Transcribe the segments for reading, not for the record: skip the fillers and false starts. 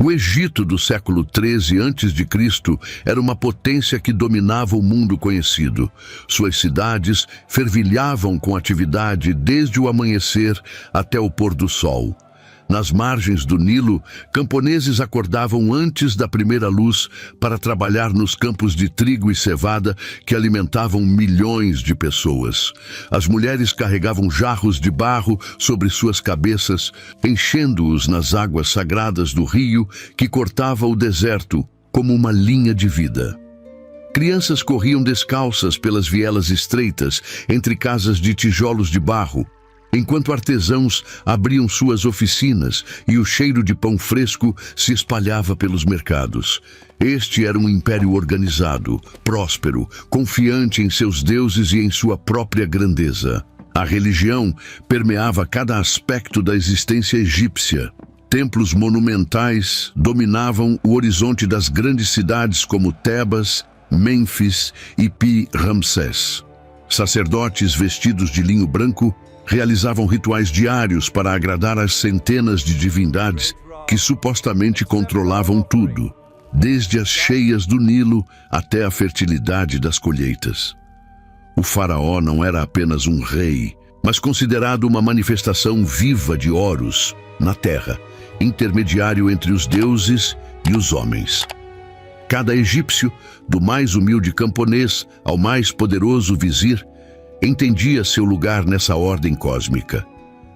O Egito do século XIII a.C. era uma potência que dominava o mundo conhecido. Suas cidades fervilhavam com atividade desde o amanhecer até o pôr do sol. Nas margens do Nilo, camponeses acordavam antes da primeira luz para trabalhar nos campos de trigo e cevada que alimentavam milhões de pessoas. As mulheres carregavam jarros de barro sobre suas cabeças, enchendo-os nas águas sagradas do rio que cortava o deserto como uma linha de vida. Crianças corriam descalças pelas vielas estreitas entre casas de tijolos de barro, enquanto artesãos abriam suas oficinas e o cheiro de pão fresco se espalhava pelos mercados. Este era um império organizado, próspero, confiante em seus deuses e em sua própria grandeza. A religião permeava cada aspecto da existência egípcia. Templos monumentais dominavam o horizonte das grandes cidades como Tebas, Mênfis e Pi-Ramsés. Sacerdotes vestidos de linho branco realizavam rituais diários para agradar as centenas de divindades que supostamente controlavam tudo, desde as cheias do Nilo até a fertilidade das colheitas. O faraó não era apenas um rei, mas considerado uma manifestação viva de Horus na terra, intermediário entre os deuses e os homens. Cada egípcio, do mais humilde camponês ao mais poderoso vizir, entendia seu lugar nessa ordem cósmica.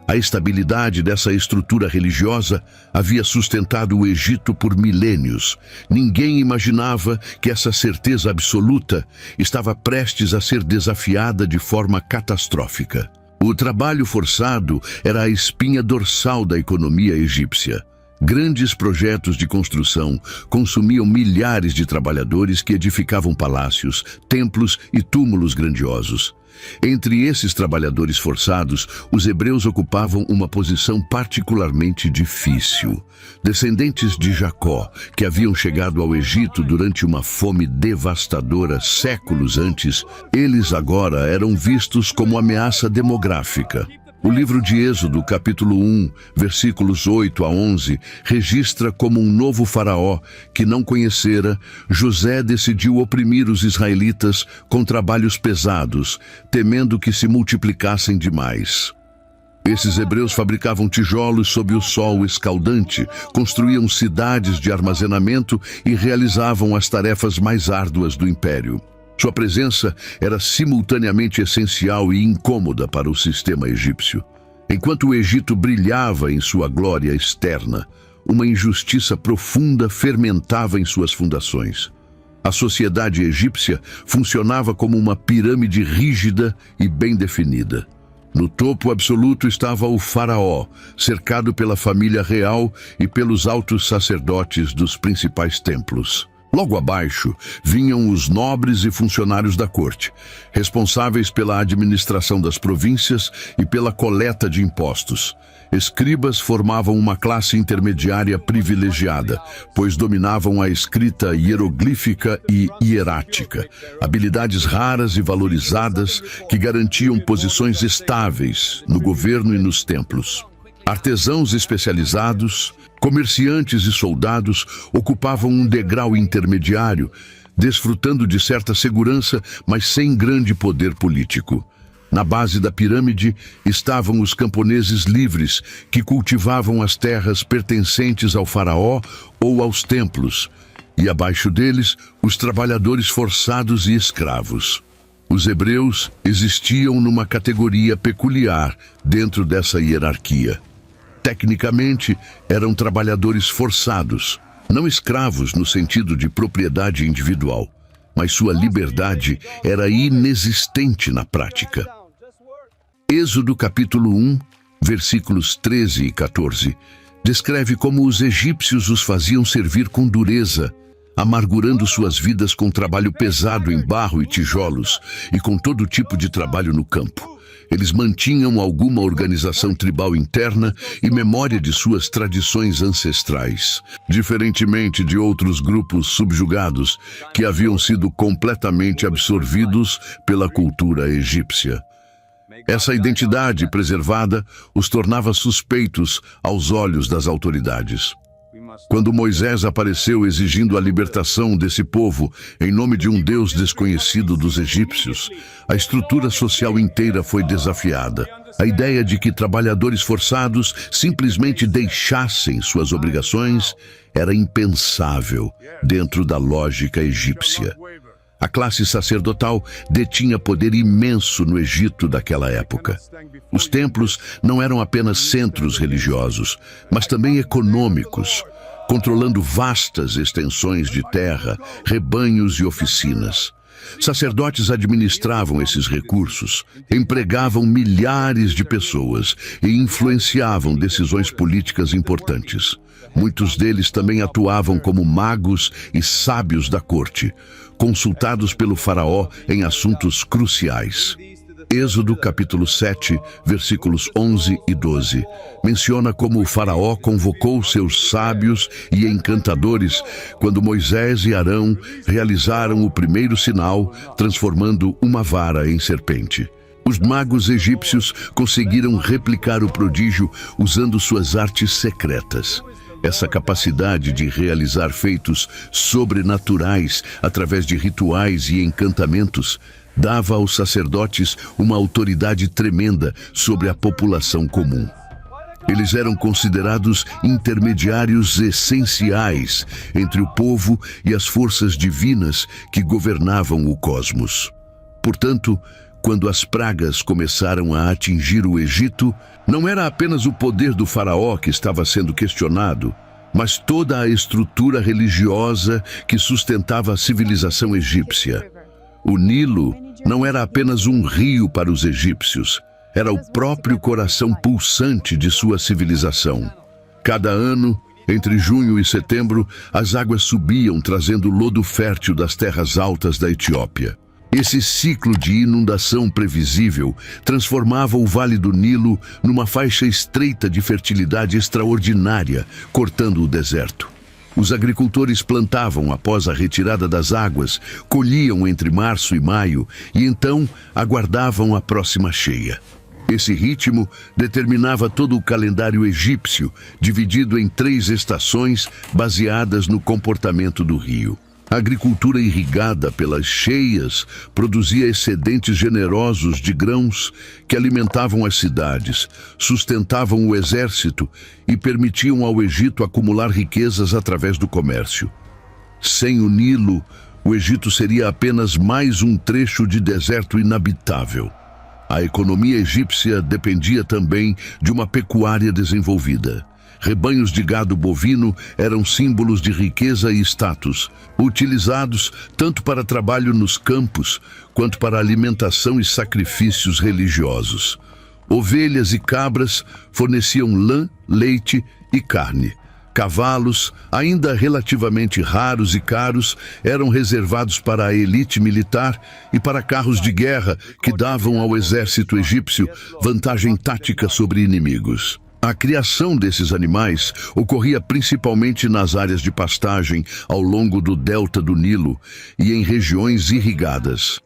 A estabilidade dessa estrutura religiosa havia sustentado o Egito por milênios. Ninguém imaginava que essa certeza absoluta estava prestes a ser desafiada de forma catastrófica. O trabalho forçado era a espinha dorsal da economia egípcia. Grandes projetos de construção consumiam milhares de trabalhadores que edificavam palácios, templos e túmulos grandiosos. Entre esses trabalhadores forçados, os hebreus ocupavam uma posição particularmente difícil. Descendentes de Jacó, que haviam chegado ao Egito durante uma fome devastadora séculos antes, eles agora eram vistos como ameaça demográfica. O livro de Êxodo, capítulo 1, versículos 8 a 11, registra como um novo faraó que não conhecera, José decidiu oprimir os israelitas com trabalhos pesados, temendo que se multiplicassem demais. Esses hebreus fabricavam tijolos sob o sol escaldante, construíam cidades de armazenamento e realizavam as tarefas mais árduas do império. Sua presença era simultaneamente essencial e incômoda para o sistema egípcio. Enquanto o Egito brilhava em sua glória externa, uma injustiça profunda fermentava em suas fundações. A sociedade egípcia funcionava como uma pirâmide rígida e bem definida. No topo absoluto estava o faraó, cercado pela família real e pelos altos sacerdotes dos principais templos. Logo abaixo vinham os nobres e funcionários da corte, responsáveis pela administração das províncias e pela coleta de impostos. Escribas formavam uma classe intermediária privilegiada, pois dominavam a escrita hieroglífica e hierática, habilidades raras e valorizadas que garantiam posições estáveis no governo e nos templos. Artesãos especializados, comerciantes e soldados ocupavam um degrau intermediário, desfrutando de certa segurança, mas sem grande poder político. Na base da pirâmide estavam os camponeses livres, que cultivavam as terras pertencentes ao faraó ou aos templos, e abaixo deles, os trabalhadores forçados e escravos. Os hebreus existiam numa categoria peculiar dentro dessa hierarquia. Tecnicamente, eram trabalhadores forçados, não escravos no sentido de propriedade individual, mas sua liberdade era inexistente na prática. Êxodo capítulo 1, versículos 13 e 14, descreve como os egípcios os faziam servir com dureza, amargurando suas vidas com trabalho pesado em barro e tijolos e com todo tipo de trabalho no campo. Eles mantinham alguma organização tribal interna e memória de suas tradições ancestrais, diferentemente de outros grupos subjugados que haviam sido completamente absorvidos pela cultura egípcia. Essa identidade preservada os tornava suspeitos aos olhos das autoridades. Quando Moisés apareceu exigindo a libertação desse povo em nome de um Deus desconhecido dos egípcios, a estrutura social inteira foi desafiada. A ideia de que trabalhadores forçados simplesmente deixassem suas obrigações era impensável dentro da lógica egípcia. A classe sacerdotal detinha poder imenso no Egito daquela época. Os templos não eram apenas centros religiosos, mas também econômicos, controlando vastas extensões de terra, rebanhos e oficinas. Sacerdotes administravam esses recursos, empregavam milhares de pessoas e influenciavam decisões políticas importantes. Muitos deles também atuavam como magos e sábios da corte, consultados pelo faraó em assuntos cruciais. Êxodo capítulo 7, versículos 11 e 12, menciona como o faraó convocou seus sábios e encantadores quando Moisés e Arão realizaram o primeiro sinal, transformando uma vara em serpente. Os magos egípcios conseguiram replicar o prodígio usando suas artes secretas. Essa capacidade de realizar feitos sobrenaturais através de rituais e encantamentos dava aos sacerdotes uma autoridade tremenda sobre a população comum. Eles eram considerados intermediários essenciais entre o povo e as forças divinas que governavam o cosmos. Portanto, quando as pragas começaram a atingir o Egito, não era apenas o poder do faraó que estava sendo questionado, mas toda a estrutura religiosa que sustentava a civilização egípcia. O Nilo não era apenas um rio para os egípcios, era o próprio coração pulsante de sua civilização. Cada ano, entre junho e setembro, as águas subiam trazendo lodo fértil das terras altas da Etiópia. Esse ciclo de inundação previsível transformava o Vale do Nilo numa faixa estreita de fertilidade extraordinária, cortando o deserto. Os agricultores plantavam após a retirada das águas, colhiam entre março e maio e então aguardavam a próxima cheia. Esse ritmo determinava todo o calendário egípcio, dividido em 3 estações baseadas no comportamento do rio. A agricultura irrigada pelas cheias produzia excedentes generosos de grãos que alimentavam as cidades, sustentavam o exército e permitiam ao Egito acumular riquezas através do comércio. Sem o Nilo, o Egito seria apenas mais um trecho de deserto inabitável. A economia egípcia dependia também de uma pecuária desenvolvida. Rebanhos de gado bovino eram símbolos de riqueza e status, utilizados tanto para trabalho nos campos, quanto para alimentação e sacrifícios religiosos. Ovelhas e cabras forneciam lã, leite e carne. Cavalos, ainda relativamente raros e caros, eram reservados para a elite militar e para carros de guerra que davam ao exército egípcio vantagem tática sobre inimigos. A criação desses animais ocorria principalmente nas áreas de pastagem ao longo do delta do Nilo e em regiões irrigadas.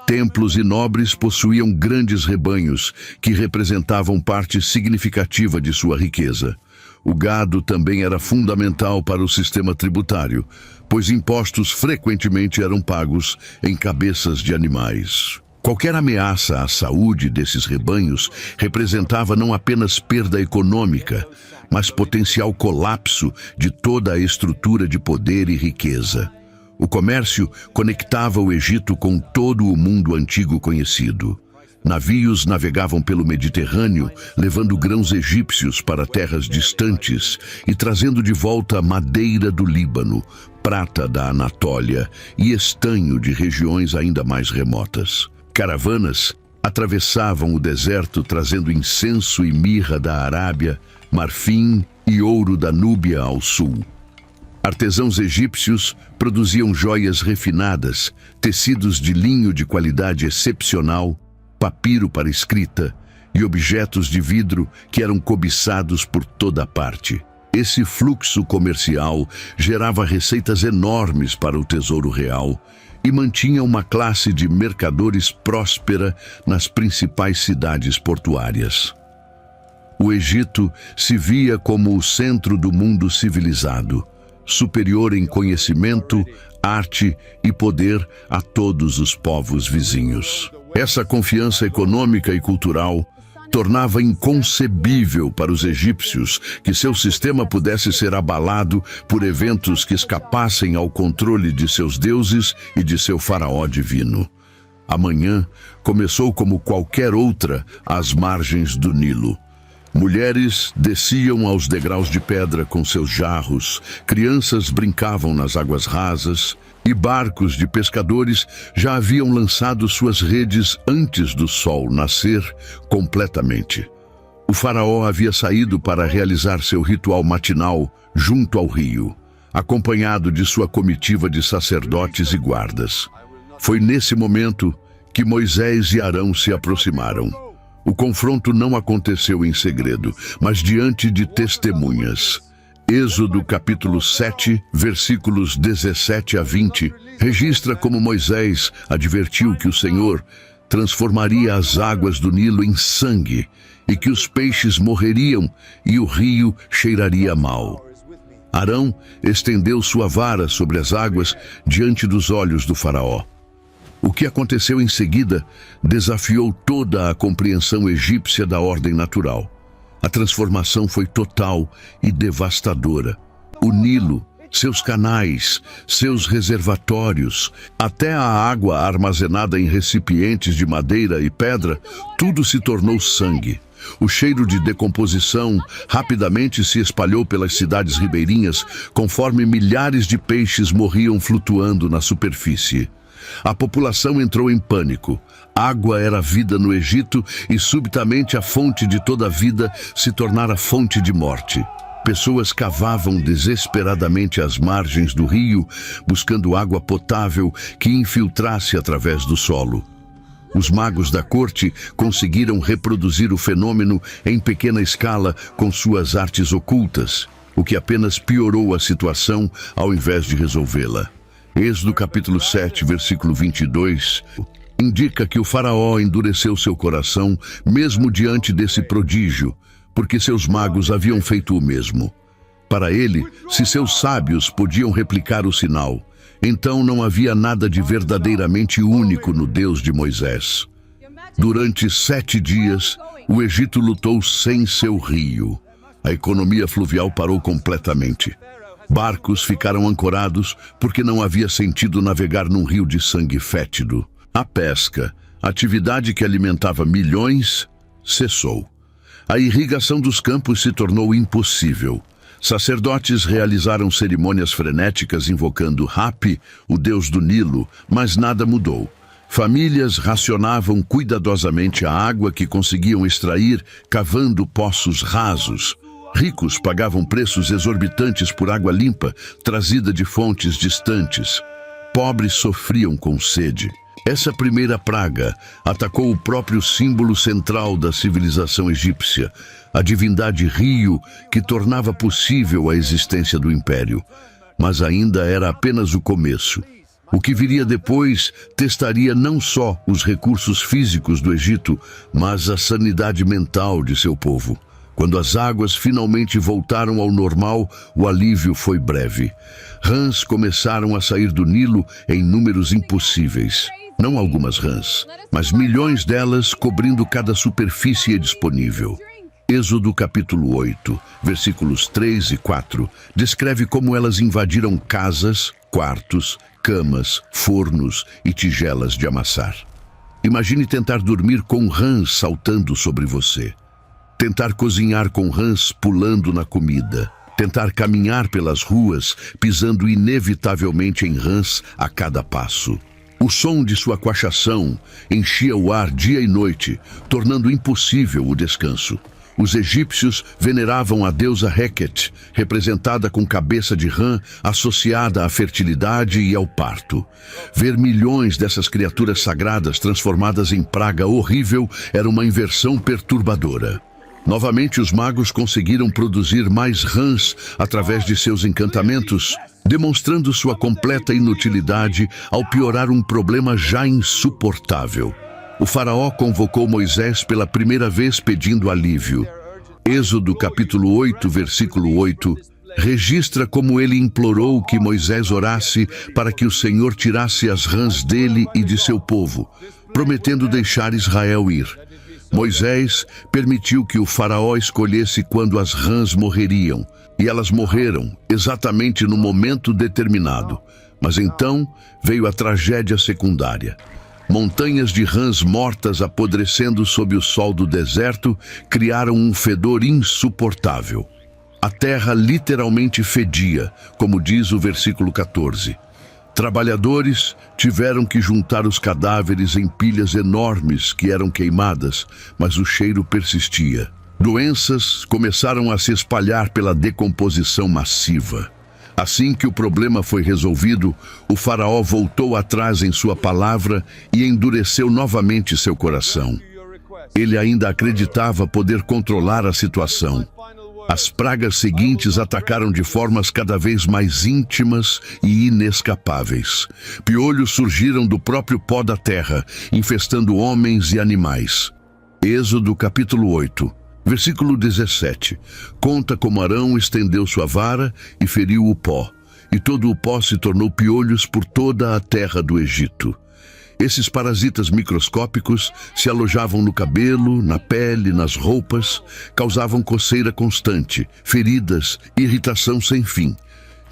Templos e nobres possuíam grandes rebanhos que representavam parte significativa de sua riqueza. O gado também era fundamental para o sistema tributário, pois impostos frequentemente eram pagos em cabeças de animais. Qualquer ameaça à saúde desses rebanhos representava não apenas perda econômica, mas potencial colapso de toda a estrutura de poder e riqueza. O comércio conectava o Egito com todo o mundo antigo conhecido. Navios navegavam pelo Mediterrâneo, levando grãos egípcios para terras distantes e trazendo de volta madeira do Líbano, prata da Anatólia e estanho de regiões ainda mais remotas. Caravanas atravessavam o deserto trazendo incenso e mirra da Arábia, marfim e ouro da Núbia ao sul. Artesãos egípcios produziam joias refinadas, tecidos de linho de qualidade excepcional, papiro para escrita e objetos de vidro que eram cobiçados por toda parte. Esse fluxo comercial gerava receitas enormes para o Tesouro Real e mantinha uma classe de mercadores próspera nas principais cidades portuárias. O Egito se via como o centro do mundo civilizado, superior em conhecimento, arte e poder a todos os povos vizinhos. Essa confiança econômica e cultural tornava inconcebível para os egípcios que seu sistema pudesse ser abalado por eventos que escapassem ao controle de seus deuses e de seu faraó divino. A manhã começou como qualquer outra às margens do Nilo. Mulheres desciam aos degraus de pedra com seus jarros, crianças brincavam nas águas rasas e barcos de pescadores já haviam lançado suas redes antes do sol nascer completamente. O faraó havia saído para realizar seu ritual matinal junto ao rio, acompanhado de sua comitiva de sacerdotes e guardas. Foi nesse momento que Moisés e Arão se aproximaram. O confronto não aconteceu em segredo, mas diante de testemunhas. Êxodo capítulo 7, versículos 17 a 20, registra como Moisés advertiu que o Senhor transformaria as águas do Nilo em sangue e que os peixes morreriam e o rio cheiraria mal. Arão estendeu sua vara sobre as águas diante dos olhos do faraó. O que aconteceu em seguida desafiou toda a compreensão egípcia da ordem natural. A transformação foi total e devastadora. O Nilo, seus canais, seus reservatórios, até a água armazenada em recipientes de madeira e pedra, tudo se tornou sangue. O cheiro de decomposição rapidamente se espalhou pelas cidades ribeirinhas, conforme milhares de peixes morriam flutuando na superfície. A população entrou em pânico. Água era vida no Egito e subitamente a fonte de toda a vida se tornara fonte de morte. Pessoas cavavam desesperadamente as margens do rio, buscando água potável que infiltrasse através do solo. Os magos da corte conseguiram reproduzir o fenômeno em pequena escala com suas artes ocultas, o que apenas piorou a situação ao invés de resolvê-la. Êxodo capítulo 7, versículo 22, indica que o faraó endureceu seu coração mesmo diante desse prodígio, porque seus magos haviam feito o mesmo. Para ele, se seus sábios podiam replicar o sinal, então não havia nada de verdadeiramente único no Deus de Moisés. Durante 7 dias, o Egito lutou sem seu rio. A economia fluvial parou completamente. Barcos ficaram ancorados porque não havia sentido navegar num rio de sangue fétido. A pesca, atividade que alimentava milhões, cessou. A irrigação dos campos se tornou impossível. Sacerdotes realizaram cerimônias frenéticas invocando Hapi, o deus do Nilo, mas nada mudou. Famílias racionavam cuidadosamente a água que conseguiam extrair, cavando poços rasos. Ricos pagavam preços exorbitantes por água limpa, trazida de fontes distantes. Pobres sofriam com sede. Essa primeira praga atacou o próprio símbolo central da civilização egípcia, a divindade Rio, que tornava possível a existência do império. Mas ainda era apenas o começo. O que viria depois testaria não só os recursos físicos do Egito, mas a sanidade mental de seu povo. Quando as águas finalmente voltaram ao normal, o alívio foi breve. Rãs começaram a sair do Nilo em números impossíveis. Não algumas rãs, mas milhões delas cobrindo cada superfície disponível. Êxodo capítulo 8, versículos 3 e 4, descreve como elas invadiram casas, quartos, camas, fornos e tigelas de amassar. Imagine tentar dormir com rãs saltando sobre você. Tentar cozinhar com rãs pulando na comida. Tentar caminhar pelas ruas, pisando inevitavelmente em rãs a cada passo. O som de sua coaxação enchia o ar dia e noite, tornando impossível o descanso. Os egípcios veneravam a deusa Heket, representada com cabeça de rã, associada à fertilidade e ao parto. Ver milhões dessas criaturas sagradas transformadas em praga horrível era uma inversão perturbadora. Novamente, os magos conseguiram produzir mais rãs através de seus encantamentos, demonstrando sua completa inutilidade ao piorar um problema já insuportável. O faraó convocou Moisés pela primeira vez pedindo alívio. Êxodo capítulo 8, versículo 8, registra como ele implorou que Moisés orasse para que o Senhor tirasse as rãs dele e de seu povo, prometendo deixar Israel ir. Moisés permitiu que o faraó escolhesse quando as rãs morreriam, e elas morreram exatamente no momento determinado. Mas então veio a tragédia secundária. Montanhas de rãs mortas apodrecendo sob o sol do deserto criaram um fedor insuportável. A terra literalmente fedia, como diz o versículo 14. Trabalhadores tiveram que juntar os cadáveres em pilhas enormes que eram queimadas, mas o cheiro persistia. Doenças começaram a se espalhar pela decomposição massiva. Assim que o problema foi resolvido, o faraó voltou atrás em sua palavra e endureceu novamente seu coração. Ele ainda acreditava poder controlar a situação. As pragas seguintes atacaram de formas cada vez mais íntimas e inescapáveis. Piolhos surgiram do próprio pó da terra, infestando homens e animais. Êxodo capítulo 8. Versículo 17, conta como Arão estendeu sua vara e feriu o pó, e todo o pó se tornou piolhos por toda a terra do Egito. Esses parasitas microscópicos se alojavam no cabelo, na pele, nas roupas, causavam coceira constante, feridas, irritação sem fim.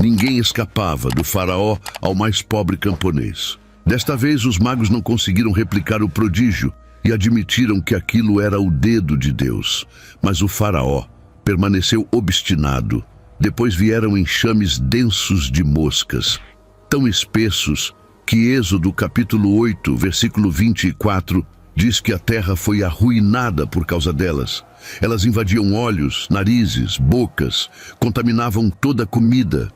Ninguém escapava, do faraó ao mais pobre camponês. Desta vez os magos não conseguiram replicar o prodígio, e admitiram que aquilo era o dedo de Deus. Mas o faraó permaneceu obstinado. Depois vieram enxames densos de moscas, tão espessos que Êxodo capítulo 8, versículo 24, diz que a terra foi arruinada por causa delas. Elas invadiam olhos, narizes, bocas, contaminavam toda a comida,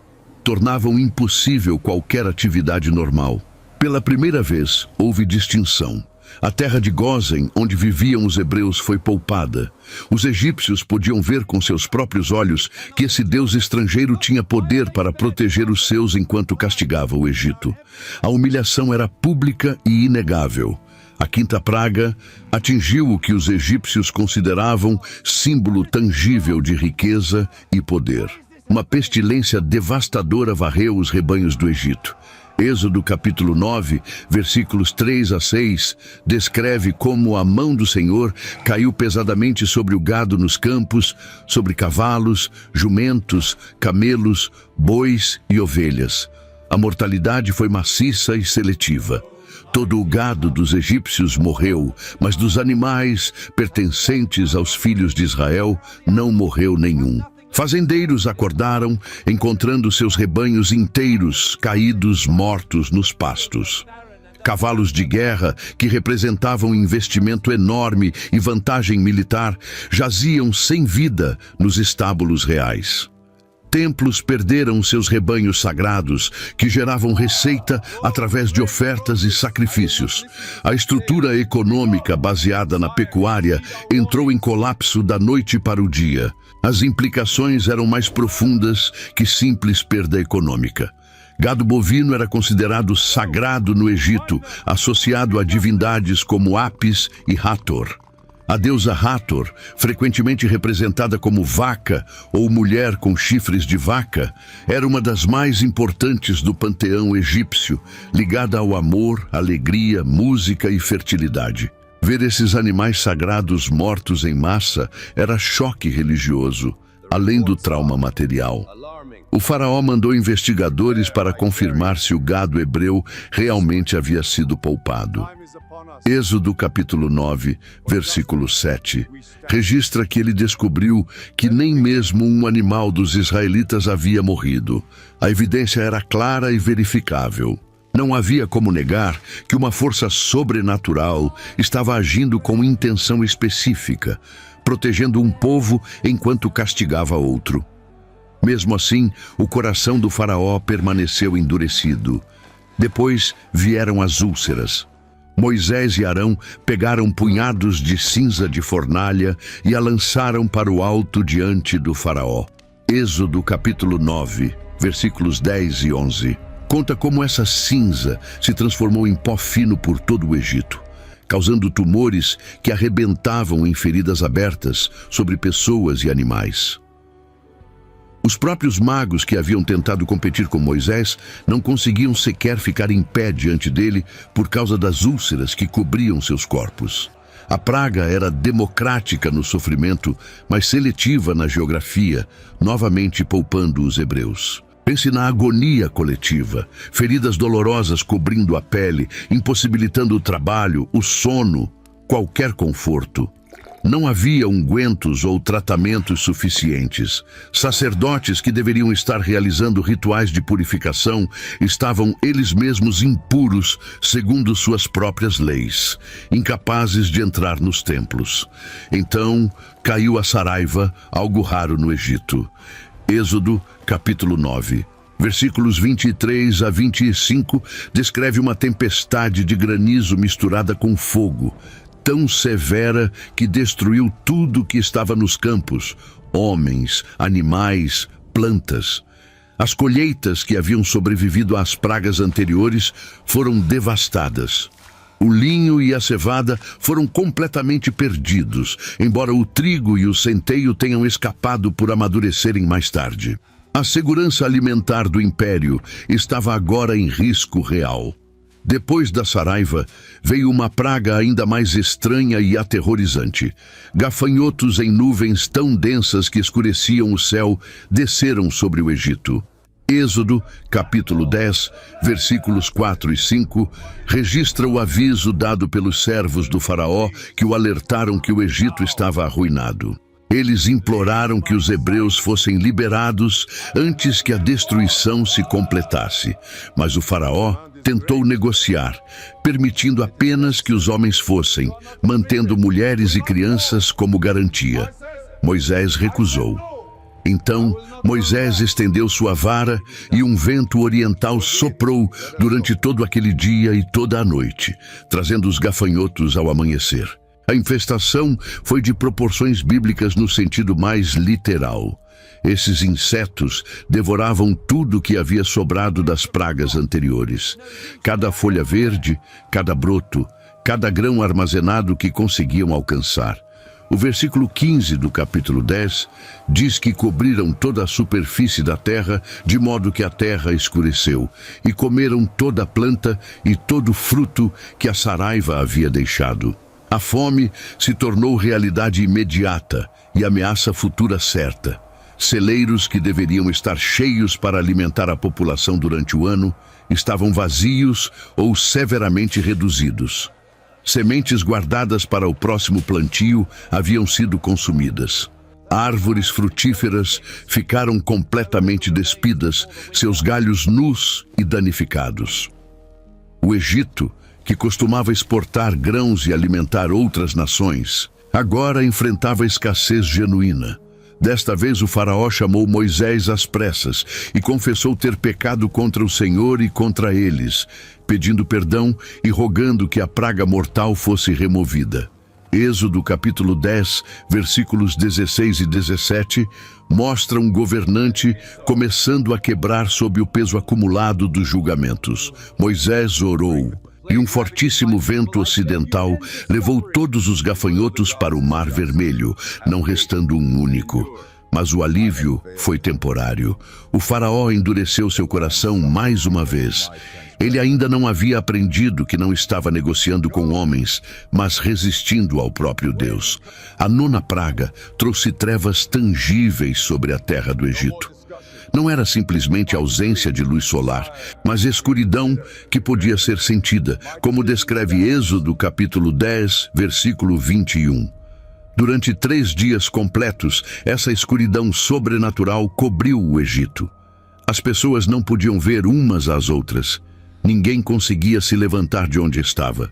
tornavam impossível qualquer atividade normal. Pela primeira vez, houve distinção. A terra de Gósen, onde viviam os hebreus, foi poupada. Os egípcios podiam ver com seus próprios olhos que esse Deus estrangeiro tinha poder para proteger os seus enquanto castigava o Egito. A humilhação era pública e inegável. A quinta praga atingiu o que os egípcios consideravam símbolo tangível de riqueza e poder. Uma pestilência devastadora varreu os rebanhos do Egito. Êxodo capítulo 9, versículos 3 a 6, descreve como a mão do Senhor caiu pesadamente sobre o gado nos campos, sobre cavalos, jumentos, camelos, bois e ovelhas. A mortalidade foi maciça e seletiva. Todo o gado dos egípcios morreu, mas dos animais pertencentes aos filhos de Israel não morreu nenhum. Fazendeiros acordaram, encontrando seus rebanhos inteiros caídos mortos nos pastos. Cavalos de guerra, que representavam investimento enorme e vantagem militar, jaziam sem vida nos estábulos reais. Templos perderam seus rebanhos sagrados, que geravam receita através de ofertas e sacrifícios. A estrutura econômica baseada na pecuária entrou em colapso da noite para o dia. As implicações eram mais profundas que simples perda econômica. Gado bovino era considerado sagrado no Egito, associado a divindades como Apis e Hathor. A deusa Hathor, frequentemente representada como vaca ou mulher com chifres de vaca, era uma das mais importantes do panteão egípcio, ligada ao amor, alegria, música e fertilidade. Ver esses animais sagrados mortos em massa era choque religioso, além do trauma material. O faraó mandou investigadores para confirmar se o gado hebreu realmente havia sido poupado. Êxodo capítulo 9, versículo 7, registra que ele descobriu que nem mesmo um animal dos israelitas havia morrido. A evidência era clara e verificável. Não havia como negar que uma força sobrenatural estava agindo com intenção específica, protegendo um povo enquanto castigava outro. Mesmo assim, o coração do faraó permaneceu endurecido. Depois vieram as úlceras. Moisés e Arão pegaram punhados de cinza de fornalha e a lançaram para o alto diante do faraó. Êxodo capítulo 9, versículos 10 e 11. Conta como essa cinza se transformou em pó fino por todo o Egito. causando tumores que arrebentavam em feridas abertas sobre pessoas e animais. Os próprios magos que haviam tentado competir com Moisés não conseguiam sequer ficar em pé diante dele por causa das úlceras que cobriam seus corpos. A praga era democrática no sofrimento, mas seletiva na geografia, novamente poupando os hebreus. Pense na agonia coletiva, feridas dolorosas cobrindo a pele, impossibilitando o trabalho, o sono, qualquer conforto. Não havia ungüentos ou tratamentos suficientes. Sacerdotes que deveriam estar realizando rituais de purificação estavam eles mesmos impuros segundo suas próprias leis, incapazes de entrar nos templos. Então caiu a saraiva, algo raro no Egito. Êxodo, capítulo 9. Versículos 23 a 25 descreve uma tempestade de granizo misturada com fogo, tão severa que destruiu tudo que estava nos campos, homens, animais, plantas. As colheitas que haviam sobrevivido às pragas anteriores foram devastadas. O linho e a cevada foram completamente perdidos, embora o trigo e o centeio tenham escapado por amadurecerem mais tarde. A segurança alimentar do império estava agora em risco real. Depois da saraiva, veio uma praga ainda mais estranha e aterrorizante. Gafanhotos em nuvens tão densas que escureciam o céu desceram sobre o Egito. Êxodo, capítulo 10, versículos 4 e 5, registra o aviso dado pelos servos do faraó que o alertaram que o Egito estava arruinado. Eles imploraram que os hebreus fossem liberados antes que a destruição se completasse, mas o faraó tentou negociar, permitindo apenas que os homens fossem, mantendo mulheres e crianças como garantia. Moisés recusou. Então Moisés estendeu sua vara e um vento oriental soprou durante todo aquele dia e toda a noite, trazendo os gafanhotos ao amanhecer. A infestação foi de proporções bíblicas no sentido mais literal. Esses insetos devoravam tudo que havia sobrado das pragas anteriores. Cada folha verde, cada broto, cada grão armazenado que conseguiam alcançar. O versículo 15 do capítulo 10 diz que cobriram toda a superfície da terra, de modo que a terra escureceu, e comeram toda a planta e todo o fruto que a saraiva havia deixado. A fome se tornou realidade imediata e ameaça futura certa. Celeiros que deveriam estar cheios para alimentar a população durante o ano estavam vazios ou severamente reduzidos. Sementes guardadas para o próximo plantio haviam sido consumidas. Árvores frutíferas ficaram completamente despidas, seus galhos nus e danificados. O Egito, que costumava exportar grãos e alimentar outras nações, agora enfrentava escassez genuína. Desta vez o faraó chamou Moisés às pressas e confessou ter pecado contra o Senhor e contra eles, pedindo perdão e rogando que a praga mortal fosse removida. Êxodo capítulo 10, versículos 16 e 17, mostra um governante começando a quebrar sob o peso acumulado dos julgamentos. Moisés orou, e um fortíssimo vento ocidental levou todos os gafanhotos para o Mar Vermelho, não restando um único. Mas o alívio foi temporário. O faraó endureceu seu coração mais uma vez. Ele ainda não havia aprendido que não estava negociando com homens, mas resistindo ao próprio Deus. A nona praga trouxe trevas tangíveis sobre a terra do Egito. Não era simplesmente ausência de luz solar, mas escuridão que podia ser sentida, como descreve Êxodo capítulo 10, versículo 21. Durante 3 dias completos, essa escuridão sobrenatural cobriu o Egito. As pessoas não podiam ver umas às outras. Ninguém conseguia se levantar de onde estava.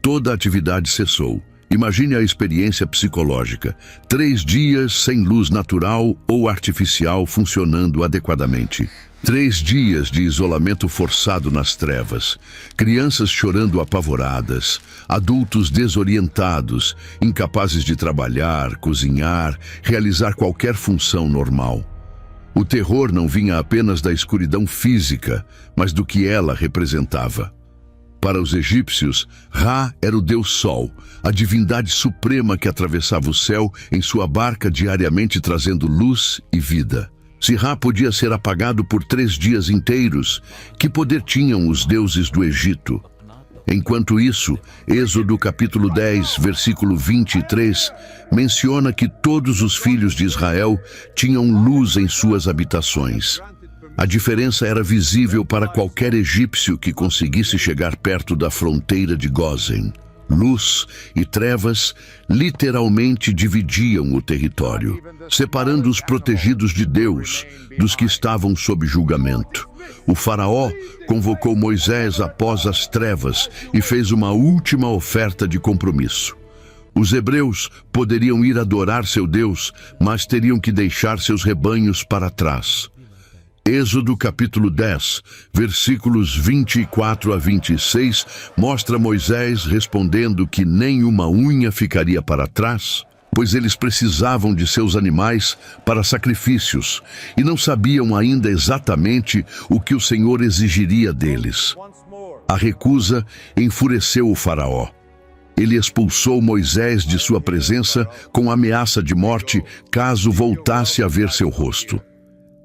Toda a atividade cessou. Imagine a experiência psicológica. 3 dias sem luz natural ou artificial funcionando adequadamente. 3 dias de isolamento forçado nas trevas. Crianças chorando apavoradas. Adultos desorientados, incapazes de trabalhar, cozinhar, realizar qualquer função normal. O terror não vinha apenas da escuridão física, mas do que ela representava. Para os egípcios, Ra era o deus Sol, a divindade suprema que atravessava o céu em sua barca diariamente trazendo luz e vida. Se Ra podia ser apagado por 3 dias inteiros, que poder tinham os deuses do Egito? Enquanto isso, Êxodo capítulo 10, versículo 23, menciona que todos os filhos de Israel tinham luz em suas habitações. A diferença era visível para qualquer egípcio que conseguisse chegar perto da fronteira de Gósen. Luz e trevas literalmente dividiam o território, separando os protegidos de Deus dos que estavam sob julgamento. O faraó convocou Moisés após as trevas e fez uma última oferta de compromisso. Os hebreus poderiam ir adorar seu Deus, mas teriam que deixar seus rebanhos para trás. Êxodo capítulo 10, versículos 24 a 26, mostra Moisés respondendo que nenhuma unha ficaria para trás, pois eles precisavam de seus animais para sacrifícios e não sabiam ainda exatamente o que o Senhor exigiria deles. A recusa enfureceu o faraó. Ele expulsou Moisés de sua presença com ameaça de morte caso voltasse a ver seu rosto.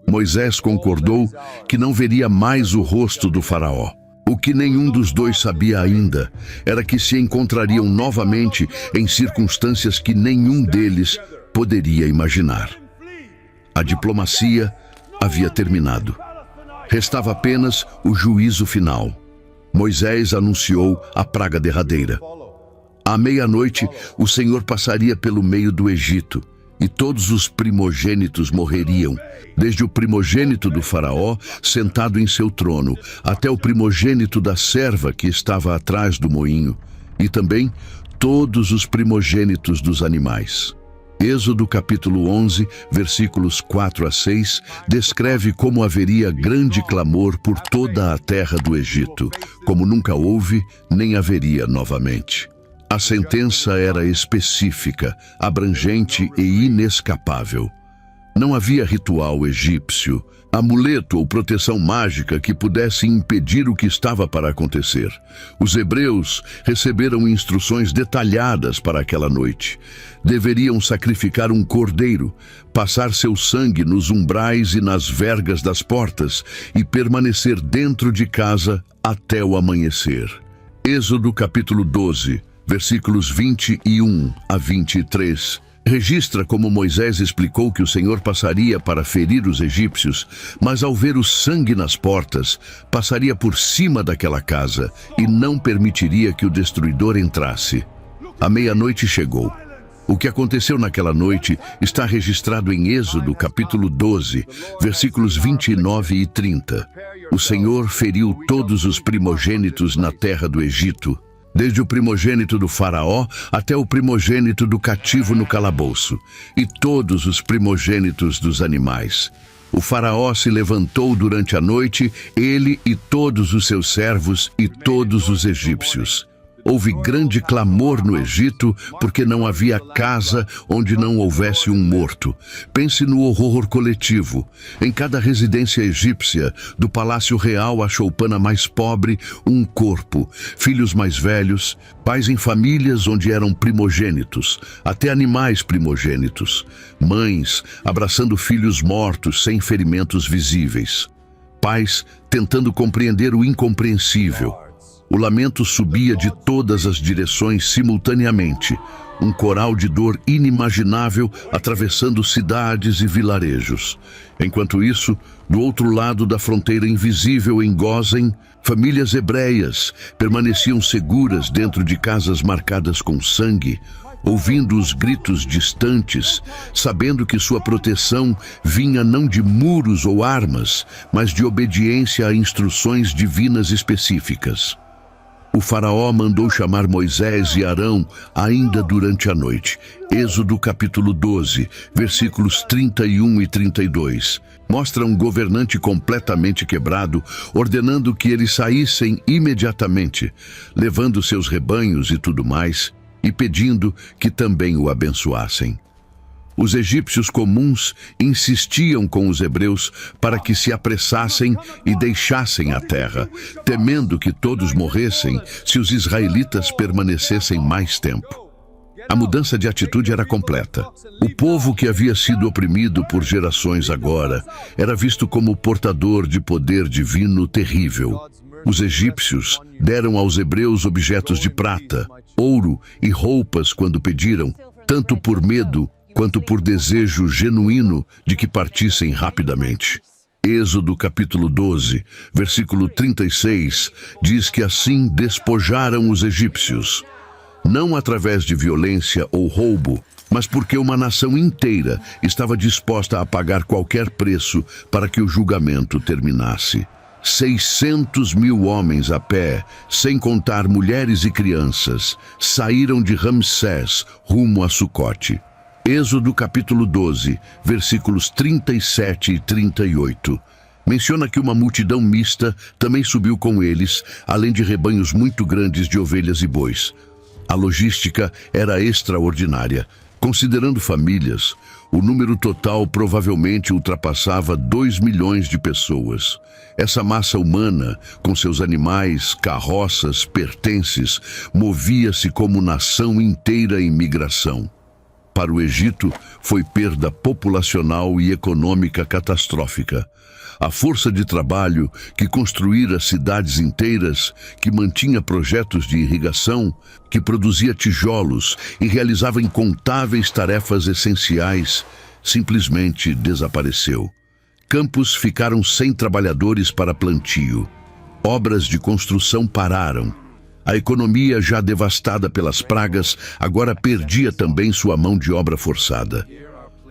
Moisés concordou que não veria mais o rosto do faraó. O que nenhum dos dois sabia ainda era que se encontrariam novamente em circunstâncias que nenhum deles poderia imaginar. A diplomacia havia terminado. Restava apenas o juízo final. Moisés anunciou a praga derradeira. À meia-noite, o Senhor passaria pelo meio do Egito, e todos os primogênitos morreriam, desde o primogênito do faraó, sentado em seu trono, até o primogênito da serva que estava atrás do moinho, e também todos os primogênitos dos animais. Êxodo capítulo 11, versículos 4 a 6, descreve como haveria grande clamor por toda a terra do Egito, como nunca houve, nem haveria novamente. A sentença era específica, abrangente e inescapável. Não havia ritual egípcio, amuleto ou proteção mágica que pudesse impedir o que estava para acontecer. Os hebreus receberam instruções detalhadas para aquela noite. Deveriam sacrificar um cordeiro, passar seu sangue nos umbrais e nas vergas das portas e permanecer dentro de casa até o amanhecer. Êxodo capítulo 12, versículos 21 a 23, registra como Moisés explicou que o Senhor passaria para ferir os egípcios, mas ao ver o sangue nas portas, passaria por cima daquela casa e não permitiria que o destruidor entrasse. A meia-noite chegou. O que aconteceu naquela noite está registrado em Êxodo capítulo 12, versículos 29 e 30. O Senhor feriu todos os primogênitos na terra do Egito, desde o primogênito do faraó até o primogênito do cativo no calabouço, e todos os primogênitos dos animais. O faraó se levantou durante a noite, ele e todos os seus servos e todos os egípcios. Houve grande clamor no Egito, porque não havia casa onde não houvesse um morto. Pense no horror coletivo. Em cada residência egípcia, do palácio real à choupana mais pobre, um corpo. Filhos mais velhos, pais em famílias onde eram primogênitos, até animais primogênitos. Mães abraçando filhos mortos sem ferimentos visíveis. Pais tentando compreender o incompreensível. O lamento subia de todas as direções simultaneamente, um coral de dor inimaginável atravessando cidades e vilarejos. Enquanto isso, do outro lado da fronteira invisível em Gósen, famílias hebreias permaneciam seguras dentro de casas marcadas com sangue, ouvindo os gritos distantes, sabendo que sua proteção vinha não de muros ou armas, mas de obediência a instruções divinas específicas. O faraó mandou chamar Moisés e Arão ainda durante a noite. Êxodo capítulo 12, versículos 31 e 32. Mostra um governante completamente quebrado, ordenando que eles saíssem imediatamente, levando seus rebanhos e tudo mais, e pedindo que também o abençoassem. Os egípcios comuns insistiam com os hebreus para que se apressassem e deixassem a terra, temendo que todos morressem se os israelitas permanecessem mais tempo. A mudança de atitude era completa. O povo que havia sido oprimido por gerações agora era visto como portador de poder divino terrível. Os egípcios deram aos hebreus objetos de prata, ouro e roupas quando pediram, tanto por medo quanto por desejo genuíno de que partissem rapidamente. Êxodo capítulo 12, versículo 36, diz que assim despojaram os egípcios, não através de violência ou roubo, mas porque uma nação inteira estava disposta a pagar qualquer preço para que o julgamento terminasse. 600.000 homens a pé, sem contar mulheres e crianças, saíram de Ramsés rumo a Sucote. Êxodo capítulo 12, versículos 37 e 38. Menciona que uma multidão mista também subiu com eles, além de rebanhos muito grandes de ovelhas e bois. A logística era extraordinária. Considerando famílias, o número total provavelmente ultrapassava 2 milhões de pessoas. Essa massa humana, com seus animais, carroças, pertences, movia-se como nação inteira em migração. Para o Egito, foi perda populacional e econômica catastrófica. A força de trabalho que construíra cidades inteiras, que mantinha projetos de irrigação, que produzia tijolos e realizava incontáveis tarefas essenciais, simplesmente desapareceu. Campos ficaram sem trabalhadores para plantio. Obras de construção pararam. A economia, já devastada pelas pragas, agora perdia também sua mão de obra forçada.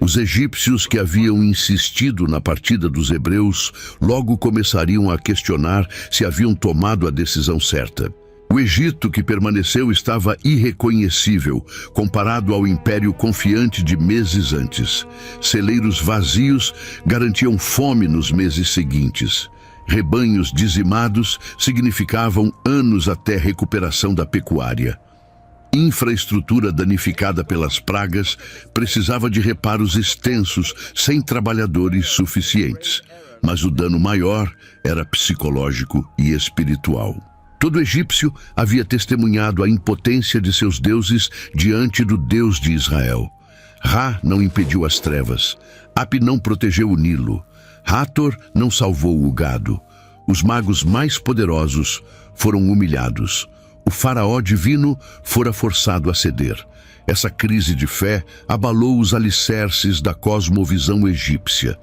Os egípcios que haviam insistido na partida dos hebreus logo começariam a questionar se haviam tomado a decisão certa. O Egito que permaneceu estava irreconhecível comparado ao império confiante de meses antes. Celeiros vazios garantiam fome nos meses seguintes. Rebanhos dizimados significavam anos até recuperação da pecuária. Infraestrutura danificada pelas pragas precisava de reparos extensos, sem trabalhadores suficientes. Mas o dano maior era psicológico e espiritual. Todo egípcio havia testemunhado a impotência de seus deuses diante do Deus de Israel. Ra não impediu as trevas. Ap não protegeu o Nilo. Hathor não salvou o gado. Os magos mais poderosos foram humilhados. O faraó divino fora forçado a ceder. Essa crise de fé abalou os alicerces da cosmovisão egípcia.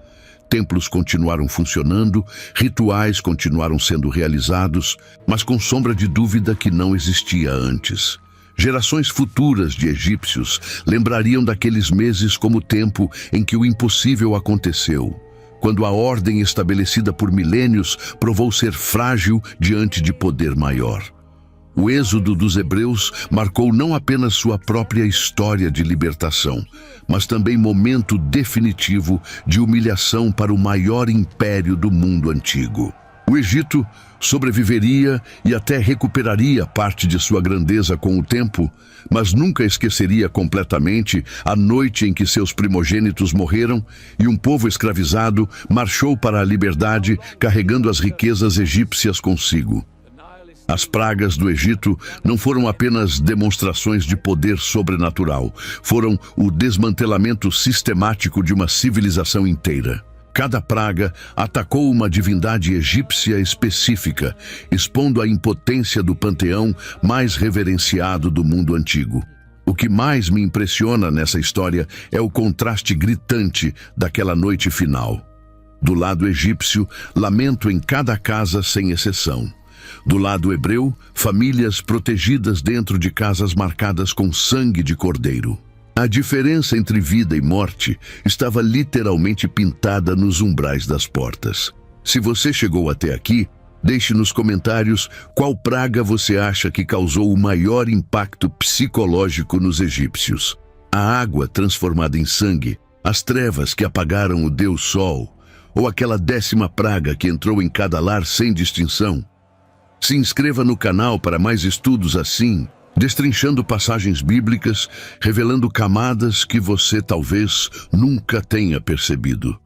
Templos continuaram funcionando, rituais continuaram sendo realizados, mas com sombra de dúvida que não existia antes. Gerações futuras de egípcios lembrariam daqueles meses como o tempo em que o impossível aconteceu, quando a ordem estabelecida por milênios provou ser frágil diante de poder maior. O êxodo dos hebreus marcou não apenas sua própria história de libertação, mas também momento definitivo de humilhação para o maior império do mundo antigo. O Egito sobreviveria e até recuperaria parte de sua grandeza com o tempo, mas nunca esqueceria completamente a noite em que seus primogênitos morreram e um povo escravizado marchou para a liberdade carregando as riquezas egípcias consigo. As pragas do Egito não foram apenas demonstrações de poder sobrenatural, foram o desmantelamento sistemático de uma civilização inteira. Cada praga atacou uma divindade egípcia específica, expondo a impotência do panteão mais reverenciado do mundo antigo. O que mais me impressiona nessa história é o contraste gritante daquela noite final. Do lado egípcio, lamento em cada casa sem exceção. Do lado hebreu, famílias protegidas dentro de casas marcadas com sangue de cordeiro. A diferença entre vida e morte estava literalmente pintada nos umbrais das portas. Se você chegou até aqui, deixe nos comentários qual praga você acha que causou o maior impacto psicológico nos egípcios. A água transformada em sangue, as trevas que apagaram o Deus Sol, ou aquela 10ª praga que entrou em cada lar sem distinção. Se inscreva no canal para mais estudos assim destrinchando passagens bíblicas, revelando camadas que você talvez nunca tenha percebido.